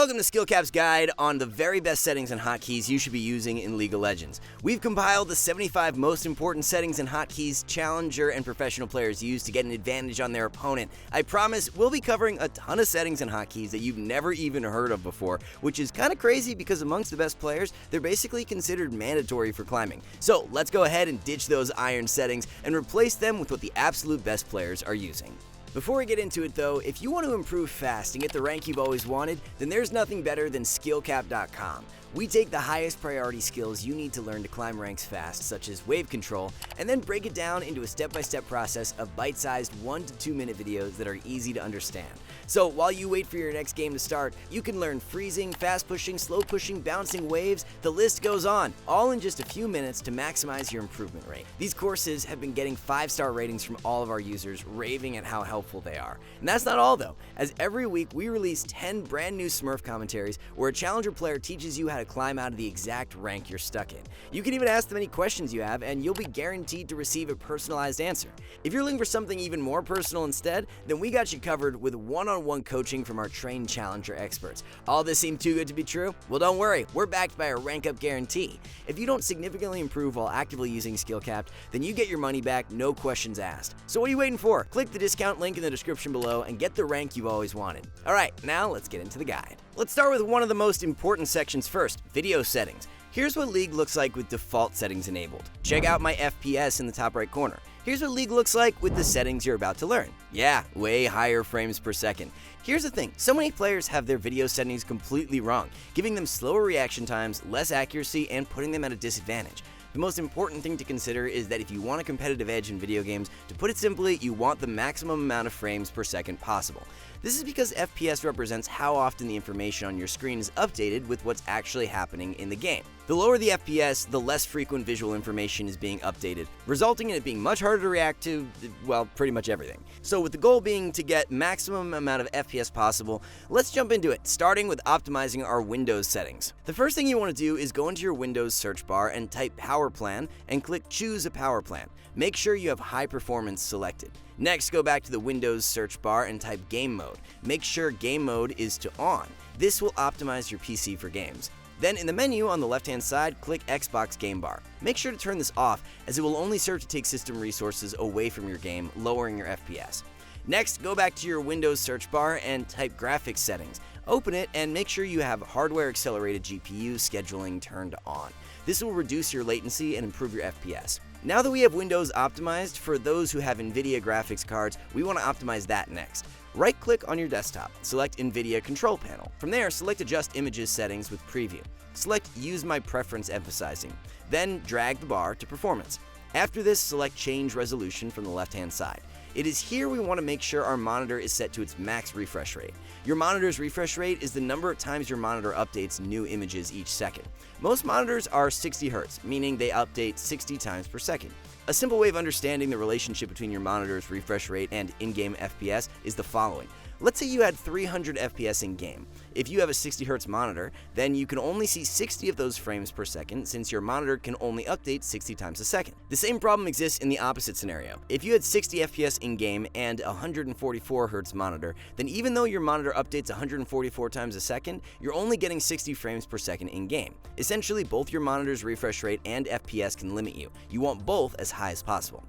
Welcome to SkillCap's guide on the very best settings and hotkeys you should be using in League of Legends. We've compiled the 75 most important settings and hotkeys challenger and professional players use to get an advantage on their opponent. I promise we'll be covering a ton of settings and hotkeys that you've never even heard of before, which is kind of crazy because amongst the best players, they're basically considered mandatory for climbing. So let's go ahead and ditch those iron settings and replace them with what the absolute best players are using. Before we get into it though, if you want to improve fast and get the rank you've always wanted, then there's nothing better than skillcap.com. We take the highest priority skills you need to learn to climb ranks fast, such as wave control, and then break it down into a step-by-step process of bite-sized 1 to 2 minute videos that are easy to understand. So while you wait for your next game to start, you can learn freezing, fast pushing, slow pushing, bouncing waves, the list goes on, all in just a few minutes to maximize your improvement rate. These courses have been getting 5-star ratings from all of our users, raving at how helpful they are. And that's not all though, as every week we release 10 brand new Smurf commentaries where a challenger player teaches you how to climb out of the exact rank you're stuck in. You can even ask them any questions you have and you'll be guaranteed to receive a personalized answer. If you're looking for something even more personal instead, then we got you covered with one-on-one coaching from our trained challenger experts. All this seemed too good to be true? Well, don't worry, we're backed by a rank up guarantee. If you don't significantly improve while actively using SkillCap, then you get your money back, no questions asked. So what are you waiting for? Click the discount link in the description below and get the rank you've always wanted. Alright, now let's get into the guide. Let's start with one of the most important sections first, video settings. Here's what League looks like with default settings enabled. Check out my FPS in the top right corner. Here's what League looks like with the settings you're about to learn. Yeah, way higher frames per second. Here's the thing, so many players have their video settings completely wrong, giving them slower reaction times, less accuracy, and putting them at a disadvantage. The most important thing to consider is that if you want a competitive edge in video games, to put it simply, you want the maximum amount of frames per second possible. This is because FPS represents how often the information on your screen is updated with what's actually happening in the game. The lower the FPS, the less frequent visual information is being updated, resulting in it being much harder to react to, well, pretty much everything. So with the goal being to get maximum amount of FPS possible, let's jump into it, starting with optimizing our Windows settings. The first thing you want to do is go into your Windows search bar and type Power Plan and click Choose a Power Plan. Make sure you have High Performance selected. Next, go back to the Windows search bar and type Game Mode. Make sure Game Mode is to On. This will optimize your PC for games. Then in the menu on the left-hand side, click Xbox Game Bar. Make sure to turn this off as it will only serve to take system resources away from your game, lowering your FPS. Next, go back to your Windows search bar and type Graphics Settings. Open it and make sure you have Hardware Accelerated GPU scheduling turned on. This will reduce your latency and improve your FPS. Now that we have Windows optimized, for those who have Nvidia graphics cards, we want to optimize that next. Right-click on your desktop, select Nvidia Control Panel. From there, select Adjust Images Settings with Preview. Select Use My Preference Emphasizing. Then drag the bar to Performance. After this, select Change Resolution from the left-hand side. It is here we want to make sure our monitor is set to its max refresh rate. Your monitor's refresh rate is the number of times your monitor updates new images each second. Most monitors are 60 Hz, meaning they update 60 times per second. A simple way of understanding the relationship between your monitor's refresh rate and in-game FPS is the following. Let's say you had 300 FPS in-game. If you have a 60 Hz monitor, then you can only see 60 of those frames per second since your monitor can only update 60 times a second. The same problem exists in the opposite scenario. If you had 60 FPS in-game and a 144 Hz monitor, then even though your monitor updates 144 times a second, you're only getting 60 frames per second in-game. Essentially, both your monitor's refresh rate and FPS can limit you. You want both as high as possible.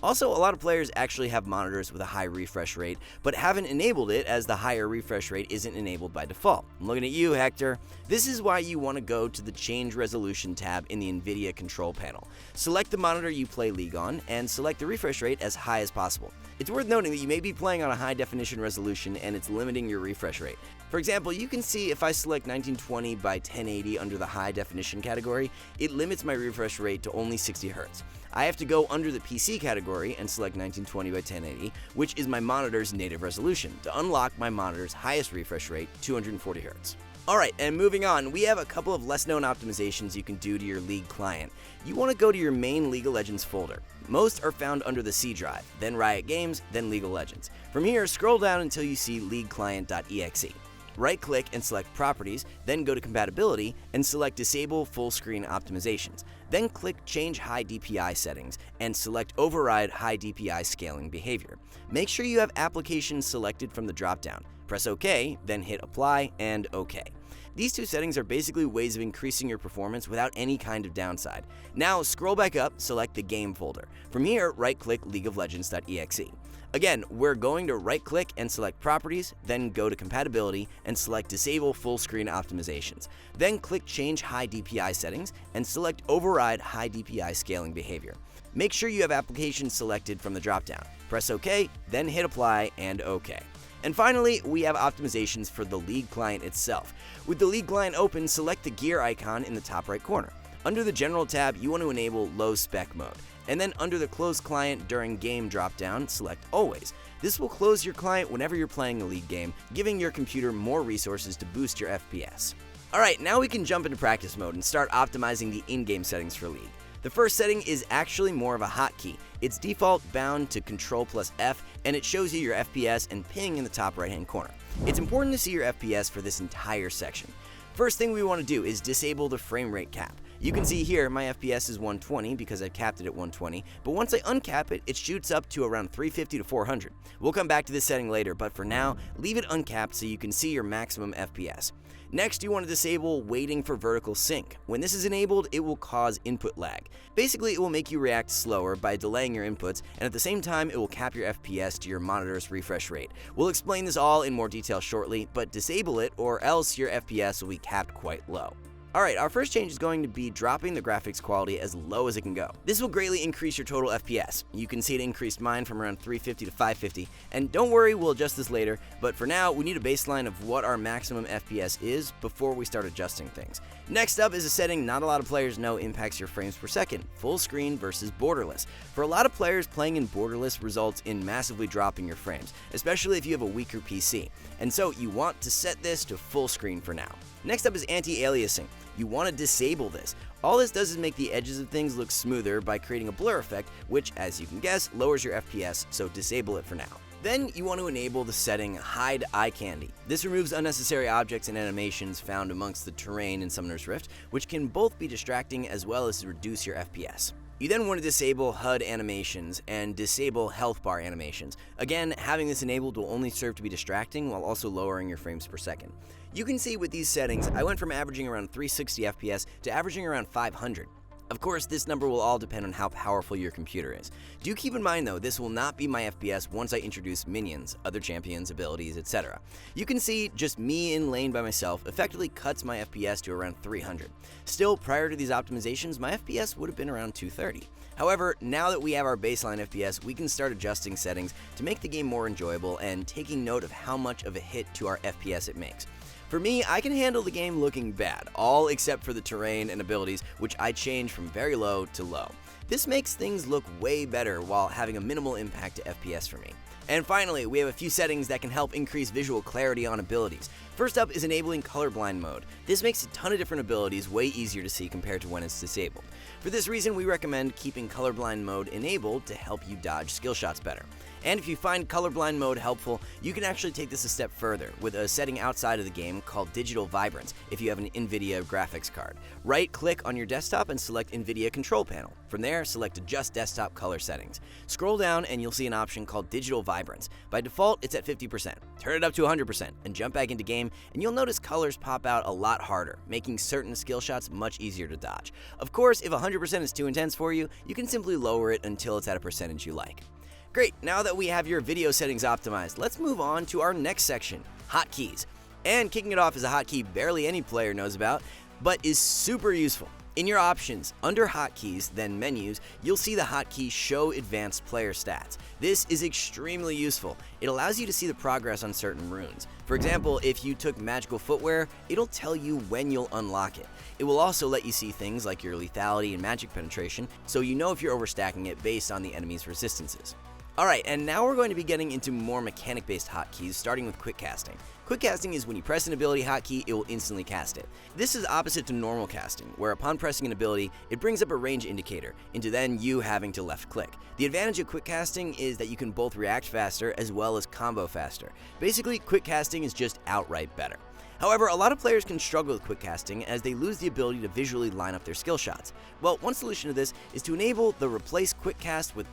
Also, a lot of players actually have monitors with a high refresh rate, but haven't enabled it as the higher refresh rate isn't enabled by default. I'm looking at you, Hector. This is why you want to go to the Change Resolution tab in the Nvidia Control Panel. Select the monitor you play League on, and select the refresh rate as high as possible. It's worth noting that you may be playing on a high definition resolution and it's limiting your refresh rate. For example, you can see if I select 1920 by 1080 under the high definition category, it limits my refresh rate to only 60 Hz. I have to go under the PC category and select 1920 by 1080, which is my monitor's native resolution, to unlock my monitor's highest refresh rate, 240 Hz. Alright, and moving on, we have a couple of less known optimizations you can do to your League client. You want to go to your main League of Legends folder. Most are found under the C drive, then Riot Games, then League of Legends. From here, scroll down until you see leagueclient.exe. Right-click and select Properties, then go to Compatibility and select Disable Full Screen Optimizations. Then click Change High DPI Settings and select Override High DPI Scaling Behavior. Make sure you have Applications selected from the dropdown. Press OK, then hit Apply and OK. These two settings are basically ways of increasing your performance without any kind of downside. Now scroll back up, select the game folder. From here, right-click leagueoflegends.exe. Again, we're going to right-click and select Properties, then go to Compatibility and select Disable Full Screen Optimizations. Then click Change High DPI Settings and select Override High DPI Scaling Behavior. Make sure you have applications selected from the dropdown. Press OK, then hit Apply and OK. And finally, we have optimizations for the League client itself. With the League client open, select the gear icon in the top right corner. Under the General tab, you want to enable Low Spec Mode. And then under the Close Client during Game dropdown, select Always. This will close your client whenever you're playing a League game, giving your computer more resources to boost your FPS. Alright, now we can jump into practice mode and start optimizing the in-game settings for League. The first setting is actually more of a hotkey. It's default bound to Ctrl+F, and it shows you your FPS and ping in the top right-hand corner. It's important to see your FPS for this entire section. First thing we want to do is disable the frame rate cap. You can see here my FPS is 120 because I capped it at 120, but once I uncap it, it shoots up to around 350 to 400. We'll come back to this setting later, but for now, leave it uncapped so you can see your maximum FPS. Next, you want to disable waiting for vertical sync. When this is enabled, it will cause input lag. Basically, it will make you react slower by delaying your inputs, and at the same time, it will cap your FPS to your monitor's refresh rate. We'll explain this all in more detail shortly, but disable it or else your FPS will be capped quite low. Alright, our first change is going to be dropping the graphics quality as low as it can go. This will greatly increase your total FPS. You can see it increased mine from around 350 to 550, and don't worry, we'll adjust this later, but for now, we need a baseline of what our maximum FPS is before we start adjusting things. Next up is a setting not a lot of players know impacts your frames per second, full screen versus borderless. For a lot of players, playing in borderless results in massively dropping your frames, especially if you have a weaker PC, and so you want to set this to full screen for now. Next up is anti-aliasing. You want to disable this. All this does is make the edges of things look smoother by creating a blur effect, which, as you can guess, lowers your FPS, so disable it for now. Then you want to enable the setting Hide Eye Candy. This removes unnecessary objects and animations found amongst the terrain in Summoner's Rift, which can both be distracting as well as reduce your FPS. You then want to disable HUD animations and disable health bar animations. Again, having this enabled will only serve to be distracting while also lowering your frames per second. You can see with these settings, I went from averaging around 360 FPS to averaging around 500. Of course, this number will all depend on how powerful your computer is. Do keep in mind though, this will not be my FPS once I introduce minions, other champions, abilities, etc. You can see just me in lane by myself effectively cuts my FPS to around 300. Still, prior to these optimizations, my FPS would have been around 230. However, now that we have our baseline FPS, we can start adjusting settings to make the game more enjoyable and taking note of how much of a hit to our FPS it makes. For me, I can handle the game looking bad, all except for the terrain and abilities, which I change from very low to low. This makes things look way better while having a minimal impact to FPS for me. And finally, we have a few settings that can help increase visual clarity on abilities. First up is enabling colorblind mode. This makes a ton of different abilities way easier to see compared to when it's disabled. For this reason, we recommend keeping colorblind mode enabled to help you dodge skill shots better. And if you find colorblind mode helpful, you can actually take this a step further with a setting outside of the game called Digital Vibrance if you have an Nvidia graphics card. Right-click on your desktop and select Nvidia Control Panel. From there, select Adjust Desktop Color Settings. Scroll down and you'll see an option called Digital Vibrance. By default, it's at 50%. Turn it up to 100% and jump back into game, and you'll notice colors pop out a lot harder, making certain skill shots much easier to dodge. Of course, if 100% is too intense for you, you can simply lower it until it's at a percentage you like. Great, now that we have your video settings optimized, let's move on to our next section, Hotkeys. And kicking it off is a hotkey barely any player knows about, but is super useful. In your options, under Hotkeys, then Menus, you'll see the hotkey Show Advanced Player Stats. This is extremely useful. It allows you to see the progress on certain runes. For example, if you took Magical Footwear, it'll tell you when you'll unlock it. It will also let you see things like your lethality and magic penetration, so you know if you're overstacking it based on the enemy's resistances. Alright, and now we're going to be getting into more mechanic-based hotkeys, starting with quick casting. Quick casting is when you press an ability hotkey, it will instantly cast it. This is opposite to normal casting, where upon pressing an ability, it brings up a range indicator, into then you having to left click. The advantage of quick casting is that you can both react faster as well as combo faster. Basically, quick casting is just outright better. However, a lot of players can struggle with quick casting as they lose the ability to visually line up their skill shots. Well, one solution to this is to enable the replace quick cast with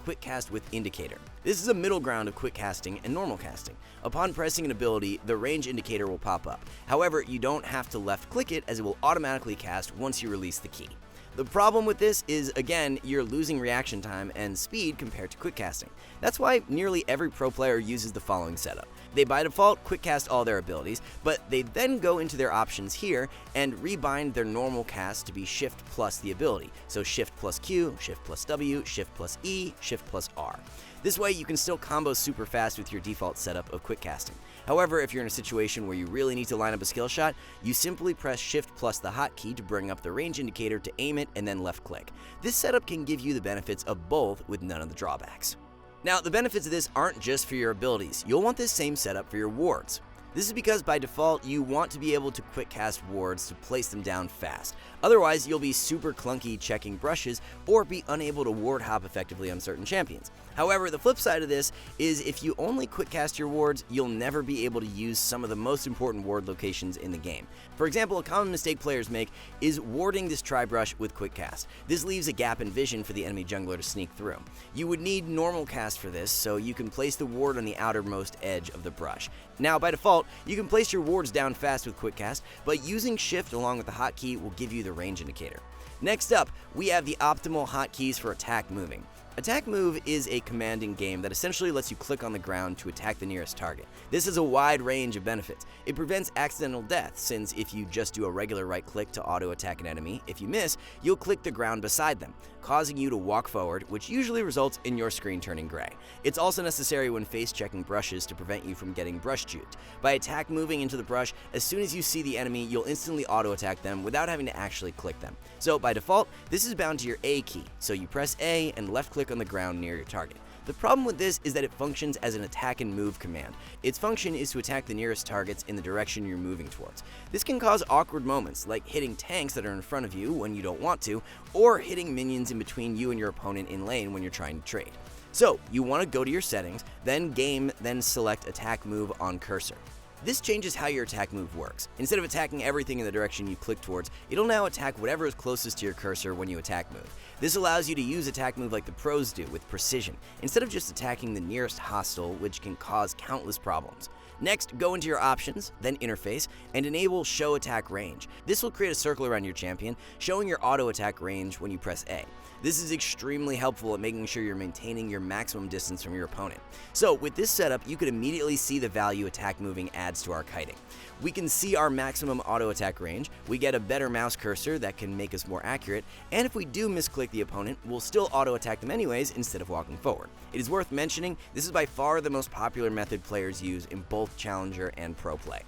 indicator. This is a middle ground of quick casting and normal casting. Upon pressing an ability, the range indicator will pop up. However, you don't have to left click it as it will automatically cast once you release the key. The problem with this is, again, you're losing reaction time and speed compared to quick casting. That's why nearly every pro player uses the following setup. They by default quick cast all their abilities, but they then go into their options here and rebind their normal cast to be Shift plus the ability. So Shift plus Q, Shift plus W, Shift plus E, Shift plus R. This way you can still combo super fast with your default setup of quick casting. However, if you're in a situation where you really need to line up a skill shot, you simply press Shift plus the hotkey to bring up the range indicator to aim it and then left click. This setup can give you the benefits of both with none of the drawbacks. Now, the benefits of this aren't just for your abilities. You'll want this same setup for your wards. This is because by default, you want to be able to quick cast wards to place them down fast. Otherwise, you'll be super clunky checking brushes or be unable to ward hop effectively on certain champions. However, the flip side of this is if you only quick cast your wards, you'll never be able to use some of the most important ward locations in the game. For example, a common mistake players make is warding this tri-brush with quick cast. This leaves a gap in vision for the enemy jungler to sneak through. You would need normal cast for this, so you can place the ward on the outermost edge of the brush. Now, by default, you can place your wards down fast with quick cast, but using Shift along with the hotkey will give you the range indicator. Next up, we have the optimal hotkeys for attack moving. Attack Move is a command in game that essentially lets you click on the ground to attack the nearest target. This has a wide range of benefits. It prevents accidental death, since if you just do a regular right click to auto attack an enemy, if you miss, you'll click the ground beside them, causing you to walk forward, which usually results in your screen turning gray. It's also necessary when face checking brushes to prevent you from getting brush juked. By attack moving into the brush, as soon as you see the enemy, you'll instantly auto attack them without having to actually click them. So by default, this is bound to your A key, so you press A and left click on the ground near your target. The problem with this is that it functions as an attack and move command. Its function is to attack the nearest targets in the direction you're moving towards. This can cause awkward moments, like hitting tanks that are in front of you when you don't want to, or hitting minions in between you and your opponent in lane when you're trying to trade. So, you want to go to your settings, then game, then select attack move on cursor. This changes how your attack move works. Instead of attacking everything in the direction you click towards, it'll now attack whatever is closest to your cursor when you attack move. This allows you to use attack move like the pros do, with precision, instead of just attacking the nearest hostile, which can cause countless problems. Next, go into your options, then interface, and enable show attack range. This will create a circle around your champion, showing your auto attack range when you press A. This is extremely helpful at making sure you're maintaining your maximum distance from your opponent. So with this setup, you can immediately see the value attack moving adds to our kiting. We can see our maximum auto attack range, we get a better mouse cursor that can make us more accurate, and if we do misclick the opponent, we'll still auto attack them anyways instead of walking forward. It is worth mentioning, this is by far the most popular method players use in both Challenger and Pro play.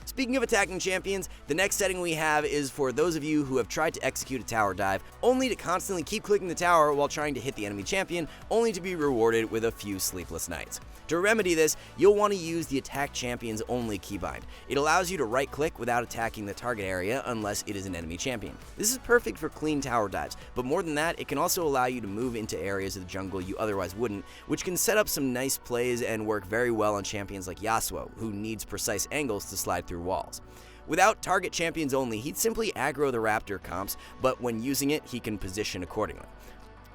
Speaking of attacking champions, the next setting we have is for those of you who have tried to execute a tower dive, only to constantly keep clicking the tower while trying to hit the enemy champion, only to be rewarded with a few sleepless nights. To remedy this, you'll want to use the Attack Champions Only keybind. It allows you to right-click without attacking the target area unless it is an enemy champion. This is perfect for clean tower dives, but more than that, it can also allow you to move into areas of the jungle you otherwise wouldn't, which can set up some nice plays and work very well on champions like Yasuo, who needs precise angles to slide through walls. Without Target Champions Only, he'd simply aggro the Raptor comps, but when using it, he can position accordingly.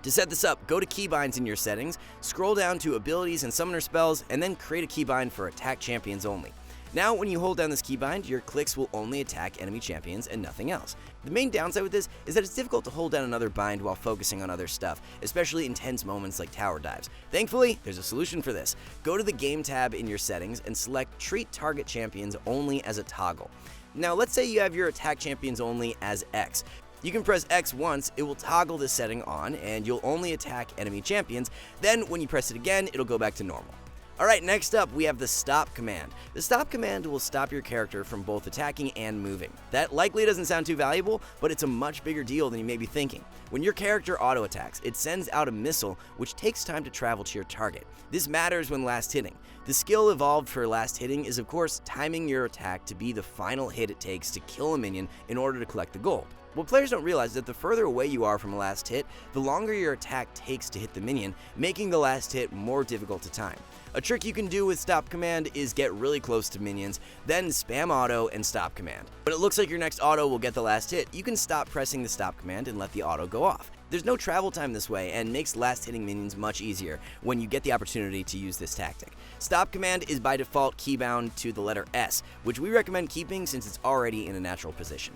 To set this up, go to keybinds in your settings, scroll down to abilities and summoner spells, and then create a keybind for Attack Champions Only. Now, when you hold down this keybind, your clicks will only attack enemy champions and nothing else. The main downside with this is that it's difficult to hold down another bind while focusing on other stuff, especially in tense moments like tower dives. Thankfully, there's a solution for this. Go to the Game tab in your settings and select Treat Target Champions Only as a toggle. Now, let's say you have your Attack Champions Only as X. You can press X once, it will toggle this setting on, and you'll only attack enemy champions. Then, when you press it again, it'll go back to normal. Alright, next up, we have the Stop command. The Stop command will stop your character from both attacking and moving. That likely doesn't sound too valuable, but it's a much bigger deal than you may be thinking. When your character auto-attacks, it sends out a missile, which takes time to travel to your target. This matters when last hitting. The skill evolved for last hitting is, of course, timing your attack to be the final hit it takes to kill a minion in order to collect the gold. What players don't realize is that the further away you are from a last hit, the longer your attack takes to hit the minion, making the last hit more difficult to time. A trick you can do with stop command is get really close to minions, then spam auto and stop command. When it looks like your next auto will get the last hit, you can stop pressing the stop command and let the auto go off. There's no travel time this way and makes last hitting minions much easier when you get the opportunity to use this tactic. Stop command is by default keybound to the letter S, which we recommend keeping since it's already in a natural position.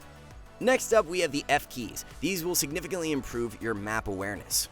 Next up, we have the F keys. These will significantly improve your map awareness.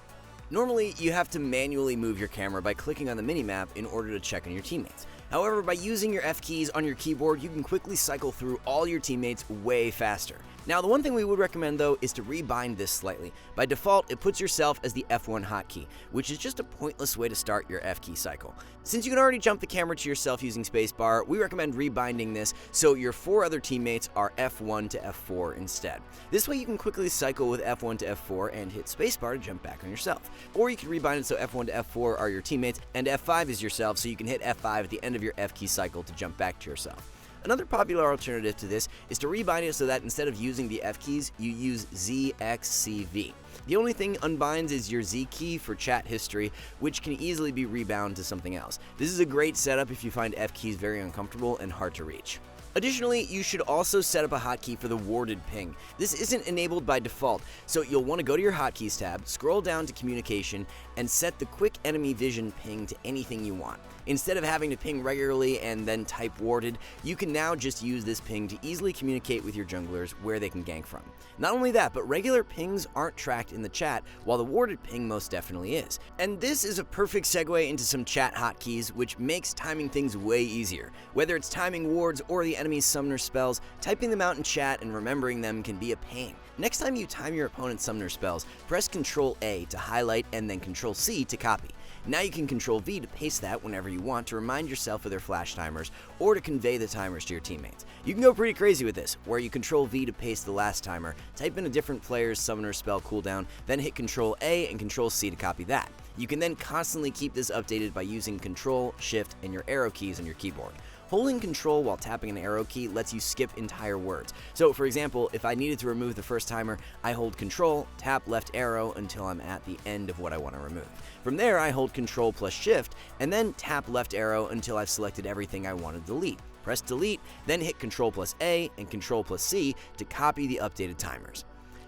Normally, you have to manually move your camera by clicking on the minimap in order to check on your teammates. However, by using your F keys on your keyboard, you can quickly cycle through all your teammates way faster. Now, the one thing we would recommend though is to rebind this slightly. By default, it puts yourself as the F1 hotkey, which is just a pointless way to start your F key cycle. Since you can already jump the camera to yourself using spacebar, we recommend rebinding this so your 4 other teammates are F1 to F4 instead. This way you can quickly cycle with F1 to F4 and hit spacebar to jump back on yourself. Or you can rebind it so F1 to F4 are your teammates and F5 is yourself, so you can hit F5 at the end of your F key cycle to jump back to yourself. Another popular alternative to this is to rebind it so that instead of using the F keys, you use ZXCV. The only thing unbinds is your Z key for chat history, which can easily be rebound to something else. This is a great setup if you find F keys very uncomfortable and hard to reach. Additionally, you should also set up a hotkey for the warded ping. This isn't enabled by default, so you'll want to go to your hotkeys tab, scroll down to communication, and set the quick enemy vision ping to anything you want. Instead of having to ping regularly and then type warded, you can now just use this ping to easily communicate with your junglers where they can gank from. Not only that, but regular pings aren't tracked in the chat, while the warded ping most definitely is. And this is a perfect segue into some chat hotkeys, which makes timing things way easier. Whether it's timing wards or the enemy's summoner spells, typing them out in chat and remembering them can be a pain. Next time you time your opponent's summoner spells, press Ctrl A to highlight and then Ctrl C to copy. Now you can Ctrl V to paste that whenever you want to remind yourself of their flash timers or to convey the timers to your teammates. You can go pretty crazy with this, where you Ctrl V to paste the last timer, type in a different player's summoner spell cooldown, then hit Ctrl A and Ctrl C to copy that. You can then constantly keep this updated by using Ctrl, Shift, and your arrow keys on your keyboard. Holding Control while tapping an arrow key lets you skip entire words. So for example, if I needed to remove the first timer, I hold Control, tap left arrow until I'm at the end of what I want to remove. From there, I hold Control plus Shift, and then tap left arrow until I've selected everything I want to delete. Press Delete, then hit Control plus A and Control plus C to copy the updated timers.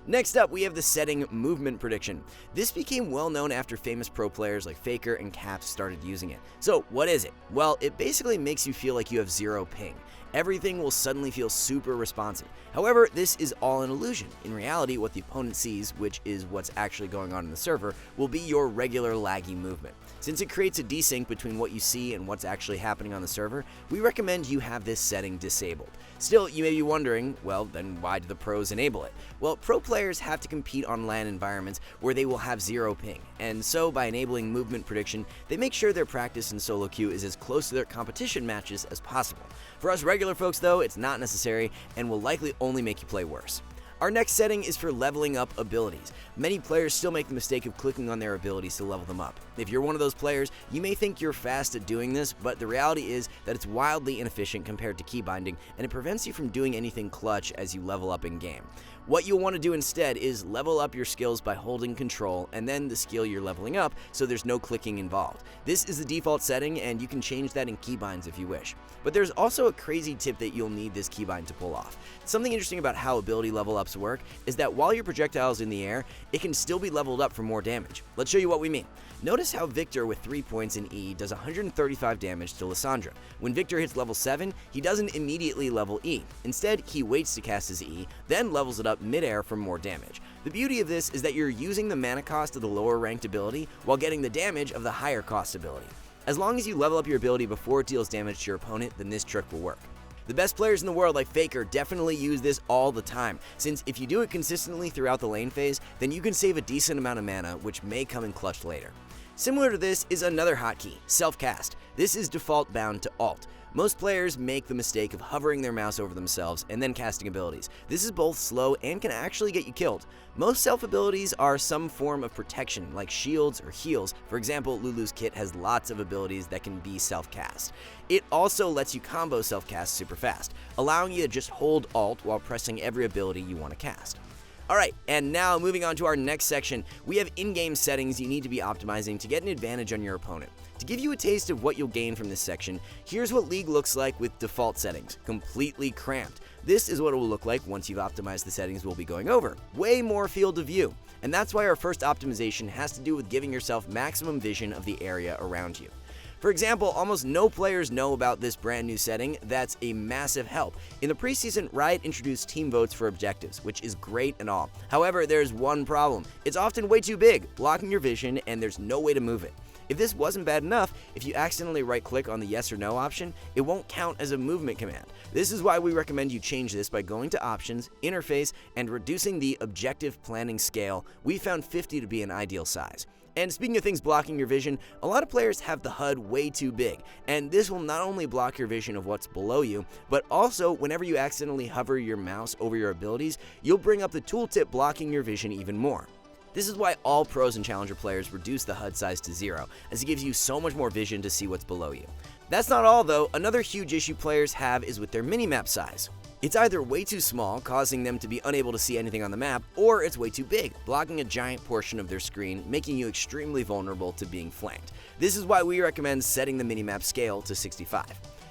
Next up, we have the setting movement prediction. This became well known after famous pro players like Faker and Caps started using it. So what is it? Well, it basically makes you feel like you have zero ping. Everything will suddenly feel super responsive. However, this is all an illusion. In reality, what the opponent sees, which is what's actually going on in the server, will be your regular laggy movement. Since it creates a desync between what you see and what's actually happening on the server, we recommend you have this setting disabled. Still, you may be wondering, well, then why do the pros enable it? Well, pro players have to compete on LAN environments where they will have zero ping, and so by enabling movement prediction, they make sure their practice in solo queue is as close to their competition matches as possible. For us regular folks though, it's not necessary and will likely only make you play worse. Our next setting is for leveling up abilities. Many players still make the mistake of clicking on their abilities to level them up. If you're one of those players, you may think you're fast at doing this, but the reality is that it's wildly inefficient compared to key binding, and it prevents you from doing anything clutch as you level up in game. What you'll want to do instead is level up your skills by holding Control and then the skill you're leveling up so there's no clicking involved. This is the default setting and you can change that in keybinds if you wish. But there's also a crazy tip that you'll need this keybind to pull off. Something interesting about how ability level ups work is that while your projectile is in the air, it can still be leveled up for more damage. Let's show you what we mean. Notice how Victor with 3 points in E does 135 damage to Lissandra. When Victor hits level 7, he doesn't immediately level E. Instead, he waits to cast his E, then levels it up mid-air for more damage. The beauty of this is that you're using the mana cost of the lower ranked ability while getting the damage of the higher cost ability. As long as you level up your ability before it deals damage to your opponent, then this trick will work. The best players in the world like Faker definitely use this all the time, since if you do it consistently throughout the lane phase, then you can save a decent amount of mana, which may come in clutch later. Similar to this is another hotkey, self-cast. This is default bound to Alt. Most players make the mistake of hovering their mouse over themselves and then casting abilities. This is both slow and can actually get you killed. Most self abilities are some form of protection, like shields or heals. For example, Lulu's kit has lots of abilities that can be self-cast. It also lets you combo self-cast super fast, allowing you to just hold Alt while pressing every ability you want to cast. Alright, and now moving on to our next section, we have in-game settings you need to be optimizing to get an advantage on your opponent. To give you a taste of what you'll gain from this section, here's what League looks like with default settings, completely cramped. This is what it will look like once you've optimized the settings we'll be going over. Way more field of view. And that's why our first optimization has to do with giving yourself maximum vision of the area around you. For example, almost no players know about this brand new setting. That's a massive help. In the preseason, Riot introduced team votes for objectives, which is great and all. However, there's one problem. It's often way too big, blocking your vision, and there's no way to move it. If this wasn't bad enough, if you accidentally right-click on the yes or no option, it won't count as a movement command. This is why we recommend you change this by going to Options, Interface, and reducing the Objective Planning Scale. We found 50 to be an ideal size. And speaking of things blocking your vision, a lot of players have the HUD way too big, and this will not only block your vision of what's below you, but also whenever you accidentally hover your mouse over your abilities, you'll bring up the tooltip blocking your vision even more. This is why all pros and challenger players reduce the HUD size to 0, as it gives you so much more vision to see what's below you. That's not all though. Another huge issue players have is with their minimap size. It's either way too small, causing them to be unable to see anything on the map, or it's way too big, blocking a giant portion of their screen, making you extremely vulnerable to being flanked. This is why we recommend setting the minimap scale to 65.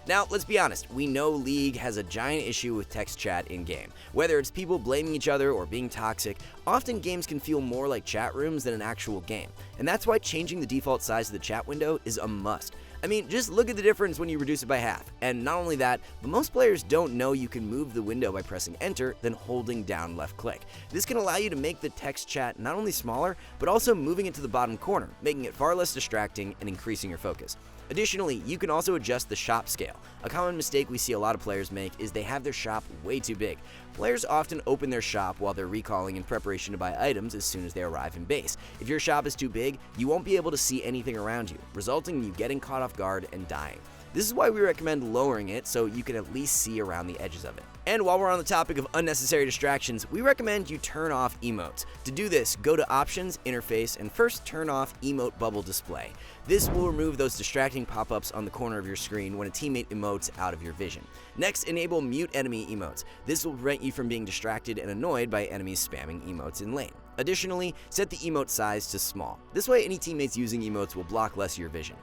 Now, let's be honest, we know League has a giant issue with text chat in-game. Whether it's people blaming each other or being toxic, often games can feel more like chat rooms than an actual game, and that's why changing the default size of the chat window is a must. I mean, just look at the difference when you reduce it by half. And not only that, but most players don't know you can move the window by pressing enter, then holding down left click. This can allow you to make the text chat not only smaller, but also moving it to the bottom corner, making it far less distracting and increasing your focus. Additionally, you can also adjust the shop scale. A common mistake we see a lot of players make is they have their shop way too big. Players often open their shop while they're recalling in preparation to buy items as soon as they arrive in base. If your shop is too big, you won't be able to see anything around you, resulting in you getting caught off guard and dying. This is why we recommend lowering it so you can at least see around the edges of it. And while we're on the topic of unnecessary distractions, we recommend you turn off emotes. To do this, go to Options, Interface, and first turn off Emote Bubble Display. This will remove those distracting pop-ups on the corner of your screen when a teammate emotes out of your vision. Next, enable Mute Enemy Emotes. This will prevent you from being distracted and annoyed by enemies spamming emotes in lane. Additionally, set the emote size to small. This way, any teammates using emotes will block less of your vision.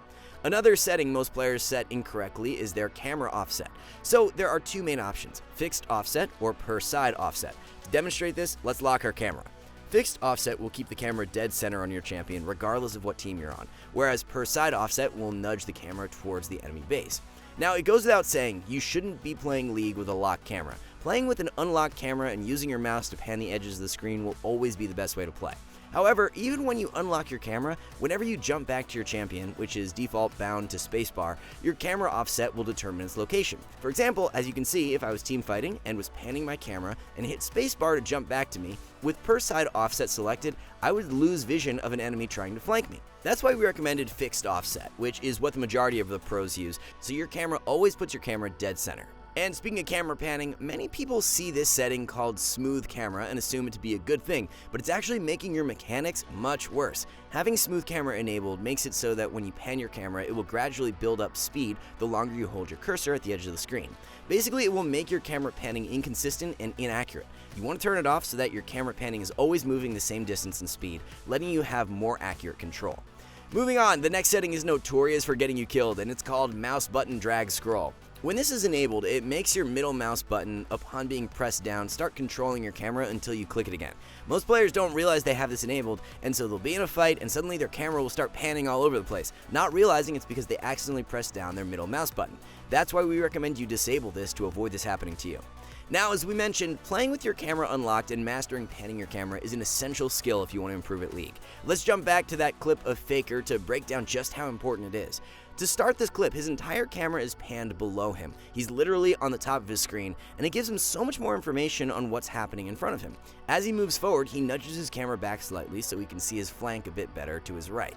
Another setting most players set incorrectly is their camera offset. So there are two main options, fixed offset or per side offset. To demonstrate this, let's lock our camera. Fixed offset will keep the camera dead center on your champion regardless of what team you're on, whereas per side offset will nudge the camera towards the enemy base. Now, it goes without saying, you shouldn't be playing League with a locked camera. Playing with an unlocked camera and using your mouse to pan the edges of the screen will always be the best way to play. However, even when you unlock your camera, whenever you jump back to your champion, which is default bound to spacebar, your camera offset will determine its location. For example, as you can see, if I was team fighting and was panning my camera and hit spacebar to jump back to me, with per side offset selected, I would lose vision of an enemy trying to flank me. That's why we recommended fixed offset, which is what the majority of the pros use, so your camera always puts your camera dead center. And speaking of camera panning, many people see this setting called smooth camera and assume it to be a good thing, but it's actually making your mechanics much worse. Having smooth camera enabled makes it so that when you pan your camera, it will gradually build up speed the longer you hold your cursor at the edge of the screen. Basically, it will make your camera panning inconsistent and inaccurate. You want to turn it off so that your camera panning is always moving the same distance and speed, letting you have more accurate control. Moving on, the next setting is notorious for getting you killed, and it's called mouse button drag scroll. When this is enabled, it makes your middle mouse button, upon being pressed down, start controlling your camera until you click it again. Most players don't realize they have this enabled, and so they'll be in a fight and suddenly their camera will start panning all over the place, not realizing it's because they accidentally pressed down their middle mouse button. That's why we recommend you disable this to avoid this happening to you. Now, as we mentioned, playing with your camera unlocked and mastering panning your camera is an essential skill if you want to improve at League. Let's jump back to that clip of Faker to break down just how important it is. To start this clip, his entire camera is panned below him. He's literally on the top of his screen, and it gives him so much more information on what's happening in front of him. As he moves forward, he nudges his camera back slightly so he can see his flank a bit better to his right.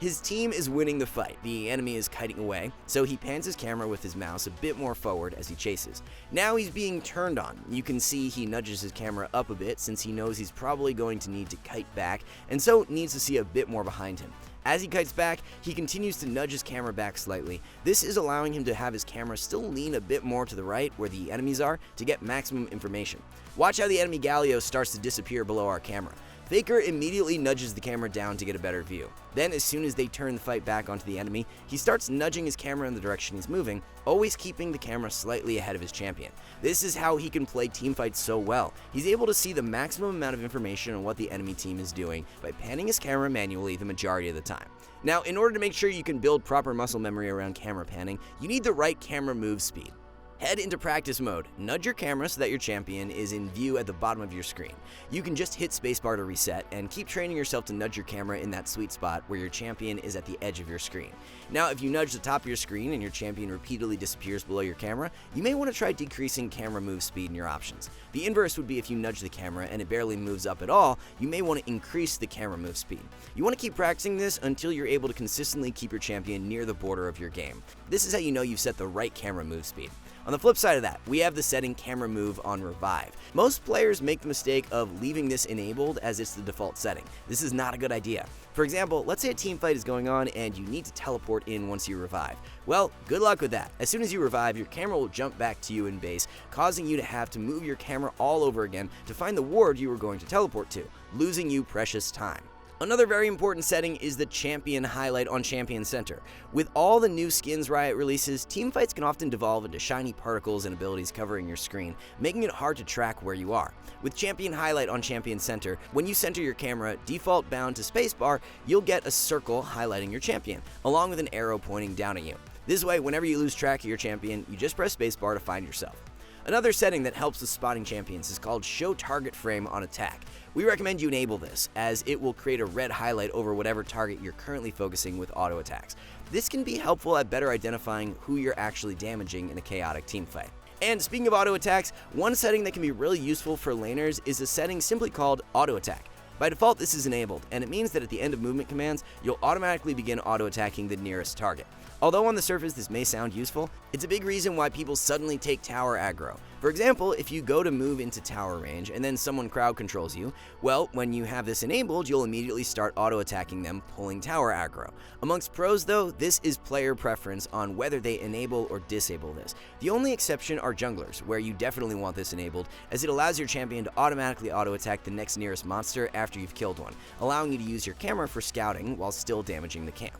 His team is winning the fight. The enemy is kiting away, so he pans his camera with his mouse a bit more forward as he chases. Now he's being turned on. You can see he nudges his camera up a bit since he knows he's probably going to need to kite back, and so needs to see a bit more behind him. As he kites back, he continues to nudge his camera back slightly. This is allowing him to have his camera still lean a bit more to the right where the enemies are to get maximum information. Watch how the enemy Galio starts to disappear below our camera. Faker immediately nudges the camera down to get a better view. Then, as soon as they turn the fight back onto the enemy, he starts nudging his camera in the direction he's moving, always keeping the camera slightly ahead of his champion. This is how he can play teamfights so well. He's able to see the maximum amount of information on what the enemy team is doing by panning his camera manually the majority of the time. Now, in order to make sure you can build proper muscle memory around camera panning, you need the right camera move speed. Head into practice mode. Nudge your camera so that your champion is in view at the bottom of your screen. You can just hit spacebar to reset and keep training yourself to nudge your camera in that sweet spot where your champion is at the edge of your screen. Now, if you nudge the top of your screen and your champion repeatedly disappears below your camera, you may want to try decreasing camera move speed in your options. The inverse would be if you nudge the camera and it barely moves up at all, you may want to increase the camera move speed. You want to keep practicing this until you're able to consistently keep your champion near the border of your game. This is how you know you've set the right camera move speed. On the flip side of that, we have the setting camera move on revive. Most players make the mistake of leaving this enabled as it's the default setting. This is not a good idea. For example, let's say a team fight is going on and you need to teleport in once you revive. Well, good luck with that. As soon as you revive, your camera will jump back to you in base, causing you to have to move your camera all over again to find the ward you were going to teleport to, losing you precious time. Another very important setting is the champion highlight on Champion Center. With all the new skins Riot releases, teamfights can often devolve into shiny particles and abilities covering your screen, making it hard to track where you are. With champion highlight on Champion Center, when you center your camera default bound to spacebar, you'll get a circle highlighting your champion, along with an arrow pointing down at you. This way, whenever you lose track of your champion, you just press spacebar to find yourself. Another setting that helps with spotting champions is called Show Target Frame on Attack. We recommend you enable this, as it will create a red highlight over whatever target you're currently focusing with auto attacks. This can be helpful at better identifying who you're actually damaging in a chaotic teamfight. And speaking of auto attacks, one setting that can be really useful for laners is a setting simply called Auto Attack. By default, this is enabled, and it means that at the end of movement commands, you'll automatically begin auto-attacking the nearest target. Although on the surface this may sound useful, it's a big reason why people suddenly take tower aggro. For example, if you go to move into tower range and then someone crowd controls you, well, when you have this enabled, you'll immediately start auto-attacking them, pulling tower aggro. Amongst pros though, this is player preference on whether they enable or disable this. The only exception are junglers, where you definitely want this enabled, as it allows your champion to automatically auto-attack the next nearest monster after you've killed one, allowing you to use your camera for scouting while still damaging the camp.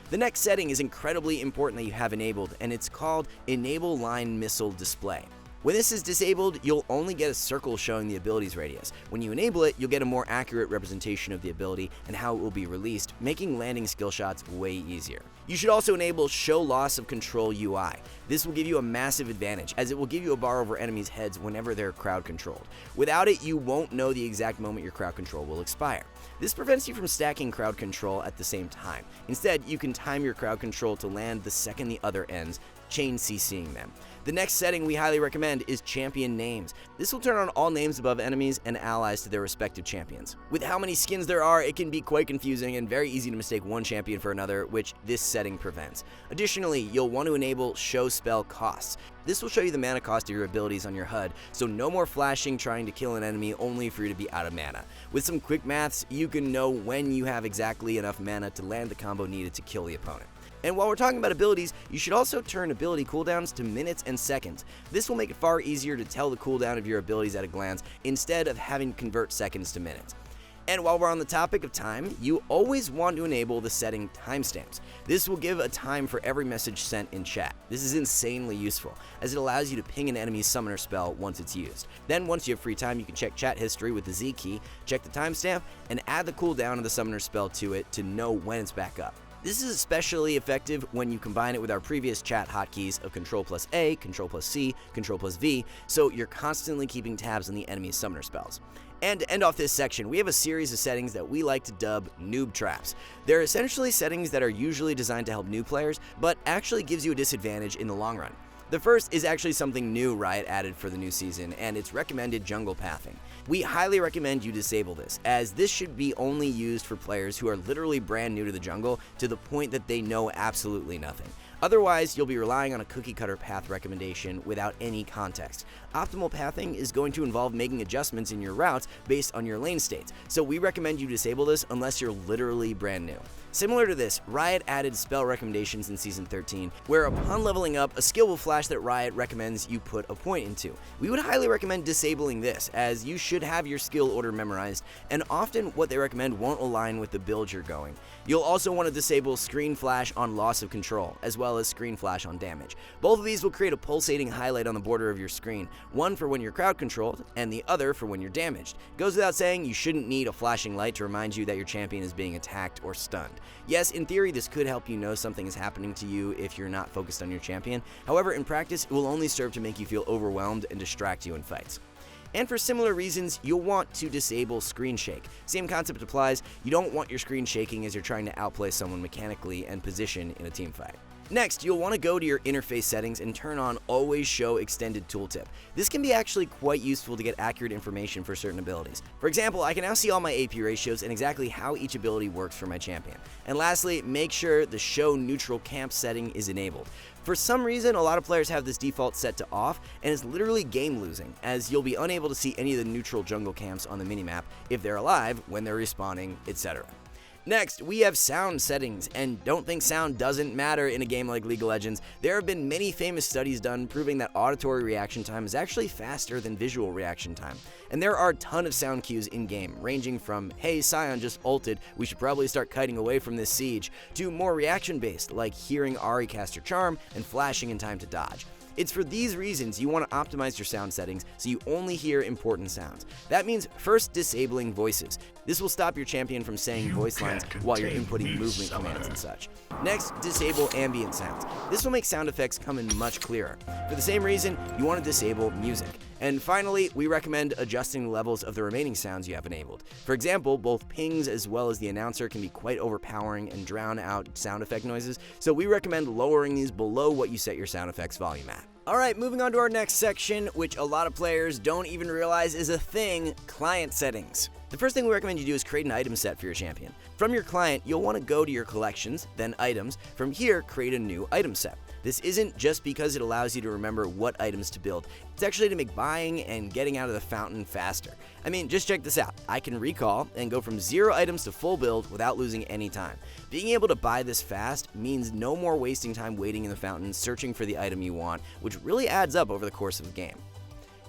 The next setting is incredibly important that you have enabled, and it's called Enable Line Missile Display. When this is disabled, you'll only get a circle showing the ability's radius. When you enable it, you'll get a more accurate representation of the ability and how it will be released, making landing skill shots way easier. You should also enable Show Loss of Control UI. This will give you a massive advantage, as it will give you a bar over enemies' heads whenever they're crowd controlled. Without it, you won't know the exact moment your crowd control will expire. This prevents you from stacking crowd control at the same time. Instead, you can time your crowd control to land the second the other ends, chain CCing them. The next setting we highly recommend is Champion Names. This will turn on all names above enemies and allies to their respective champions. With how many skins there are, it can be quite confusing and very easy to mistake one champion for another, which this setting prevents. Additionally, you'll want to enable Show Spell Costs. This will show you the mana cost of your abilities on your HUD, so no more flashing trying to kill an enemy only for you to be out of mana. With some quick maths, you can know when you have exactly enough mana to land the combo needed to kill the opponent. And while we're talking about abilities, you should also turn ability cooldowns to minutes and seconds. This will make it far easier to tell the cooldown of your abilities at a glance, instead of having to convert seconds to minutes. And while we're on the topic of time, you always want to enable the setting timestamps. This will give a time for every message sent in chat. This is insanely useful, as it allows you to ping an enemy's summoner spell once it's used. Then once you have free time, you can check chat history with the Z key, check the timestamp, and add the cooldown of the summoner spell to it to know when it's back up. This is especially effective when you combine it with our previous chat hotkeys of Ctrl+A, Ctrl+C, Ctrl+V, so you're constantly keeping tabs on the enemy's summoner spells. And to end off this section, we have a series of settings that we like to dub noob traps. They're essentially settings that are usually designed to help new players, but actually gives you a disadvantage in the long run. The first is actually something new Riot added for the new season, and it's recommended jungle pathing. We highly recommend you disable this, as this should be only used for players who are literally brand new to the jungle to the point that they know absolutely nothing. Otherwise, you'll be relying on a cookie-cutter path recommendation without any context. Optimal pathing is going to involve making adjustments in your routes based on your lane states, so we recommend you disable this unless you're literally brand new. Similar to this, Riot added spell recommendations in Season 13, where upon leveling up, a skill will flash that Riot recommends you put a point into. We would highly recommend disabling this, as you should have your skill order memorized, and often what they recommend won't align with the build you're going. You'll also want to disable screen flash on loss of control, as well as screen flash on damage. Both of these will create a pulsating highlight on the border of your screen, one for when you're crowd controlled, and the other for when you're damaged. Goes without saying, you shouldn't need a flashing light to remind you that your champion is being attacked or stunned. Yes, in theory, this could help you know something is happening to you if you're not focused on your champion. However, in practice, it will only serve to make you feel overwhelmed and distract you in fights. And for similar reasons, you'll want to disable screen shake. Same concept applies. You don't want your screen shaking as you're trying to outplay someone mechanically and position in a team fight. Next, you'll want to go to your interface settings and turn on Always Show Extended Tooltip. This can be actually quite useful to get accurate information for certain abilities. For example, I can now see all my AP ratios and exactly how each ability works for my champion. And lastly, make sure the Show Neutral Camp setting is enabled. For some reason, a lot of players have this default set to off, and it's literally game losing, as you'll be unable to see any of the neutral jungle camps on the minimap if they're alive, when they're respawning, etc. Next, we have sound settings, and don't think sound doesn't matter in a game like League of Legends. There have been many famous studies done proving that auditory reaction time is actually faster than visual reaction time. And there are a ton of sound cues in-game, ranging from, hey, Sion just ulted, we should probably start kiting away from this siege, to more reaction-based, like hearing Ahri cast her charm and flashing in time to dodge. It's for these reasons you want to optimize your sound settings so you only hear important sounds. That means first disabling voices. This will stop your champion from saying voice lines while you're inputting movement commands and such. Next, disable ambient sounds. This will make sound effects come in much clearer. For the same reason, you want to disable music. And finally, we recommend adjusting the levels of the remaining sounds you have enabled. For example, both pings as well as the announcer can be quite overpowering and drown out sound effect noises, so we recommend lowering these below what you set your sound effects volume at. Alright, moving on to our next section, which a lot of players don't even realize is a thing, client settings. The first thing we recommend you do is create an item set for your champion. From your client, you'll want to go to your collections, then items. From here, create a new item set. This isn't just because it allows you to remember what items to build. It's actually to make buying and getting out of the fountain faster. I mean, just check this out. I can recall and go from 0 items to full build without losing any time. Being able to buy this fast means no more wasting time waiting in the fountain searching for the item you want, which really adds up over the course of the game.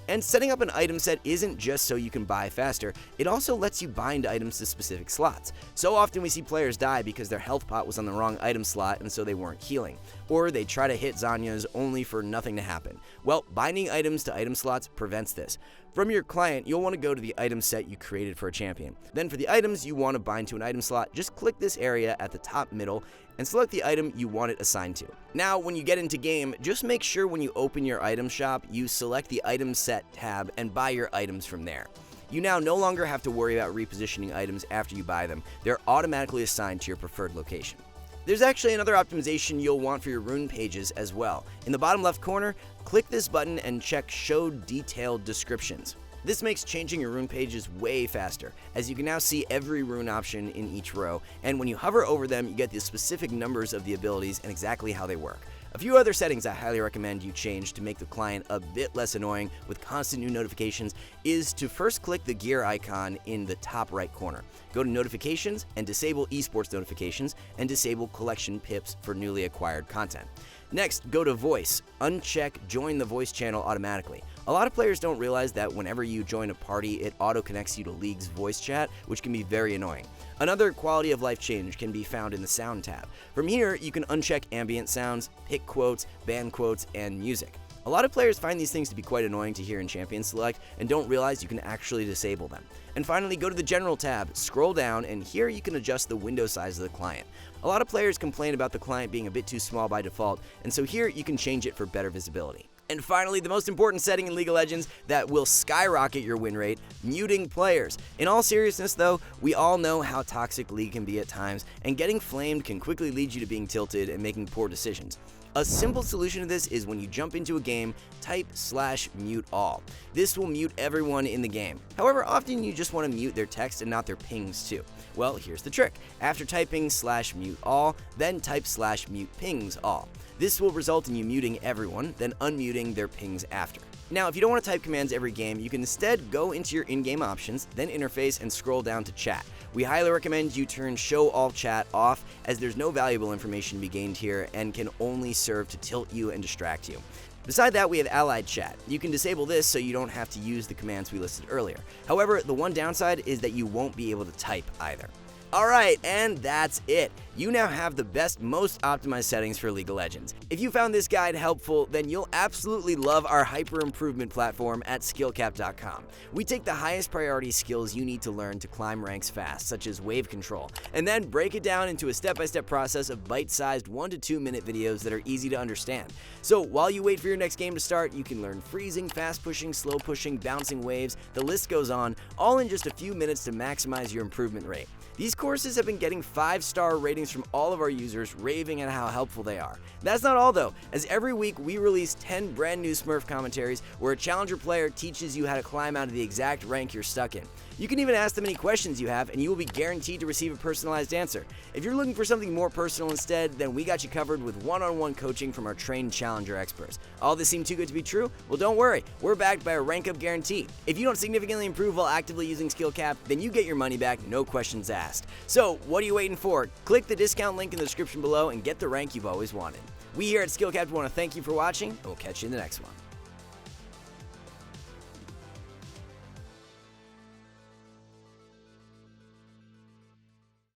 And setting up an item set isn't just so you can buy faster, it also lets you bind items to specific slots. So often we see players die because their health pot was on the wrong item slot and so they weren't healing. Or they try to hit Zhonya's only for nothing to happen. Well, binding items to item slots prevents this. From your client, you'll want to go to the item set you created for a champion. Then for the items you want to bind to an item slot, just click this area at the top middle and select the item you want it assigned to. Now, when you get into game, just make sure when you open your item shop, you select the item set tab and buy your items from there. You now no longer have to worry about repositioning items after you buy them. They're automatically assigned to your preferred location. There's actually another optimization you'll want for your rune pages as well. In the bottom left corner, click this button and check Show Detailed Descriptions. This makes changing your rune pages way faster, as you can now see every rune option in each row, and when you hover over them, you get the specific numbers of the abilities and exactly how they work. A few other settings I highly recommend you change to make the client a bit less annoying with constant new notifications is to first click the gear icon in the top right corner. Go to Notifications and disable esports notifications and disable collection pips for newly acquired content. Next, go to Voice. Uncheck Join the Voice channel automatically. A lot of players don't realize that whenever you join a party, it auto-connects you to League's voice chat, which can be very annoying. Another quality of life change can be found in the Sound tab. From here, you can uncheck ambient sounds, pick quotes, ban quotes, and music. A lot of players find these things to be quite annoying to hear in Champion Select and don't realize you can actually disable them. And finally, go to the General tab, scroll down, and here you can adjust the window size of the client. A lot of players complain about the client being a bit too small by default, and so here you can change it for better visibility. And finally, the most important setting in League of Legends that will skyrocket your win rate, muting players. In all seriousness though, we all know how toxic League can be at times, and getting flamed can quickly lead you to being tilted and making poor decisions. A simple solution to this is when you jump into a game, type /mute all. This will mute everyone in the game. However, often you just want to mute their text and not their pings too. Well, here's the trick. After typing /mute all, then type /mute pings all. This will result in you muting everyone, then unmuting their pings after. Now, if you don't want to type commands every game, you can instead go into your in-game options, then interface and scroll down to chat. We highly recommend you turn show all chat off, as there's no valuable information to be gained here and can only serve to tilt you and distract you. Beside that, we have allied chat. You can disable this so you don't have to use the commands we listed earlier. However, the one downside is that you won't be able to type either. Alright, and that's it. You now have the best, most optimized settings for League of Legends. If you found this guide helpful, then you'll absolutely love our hyper improvement platform at skillcap.com. We take the highest priority skills you need to learn to climb ranks fast, such as wave control, and then break it down into a step-by-step process of bite-sized 1 to 2 minute videos that are easy to understand. So while you wait for your next game to start, you can learn freezing, fast pushing, slow pushing, bouncing waves, the list goes on, all in just a few minutes to maximize your improvement rate. These courses have been getting 5-star ratings from all of our users, raving at how helpful they are. That's not all though, as every week we release 10 brand new Smurf commentaries where a challenger player teaches you how to climb out of the exact rank you're stuck in. You can even ask them any questions you have and you will be guaranteed to receive a personalized answer. If you're looking for something more personal instead, then we got you covered with one-on-one coaching from our trained challenger experts. All this seemed too good to be true? Well, don't worry, we're backed by a rank up guarantee. If you don't significantly improve while actively using SkillCap, then you get your money back, no questions asked. So what are you waiting for? Click the discount link in the description below and get the rank you've always wanted. We here at SkillCap want to thank you for watching, and we'll catch you in the next one.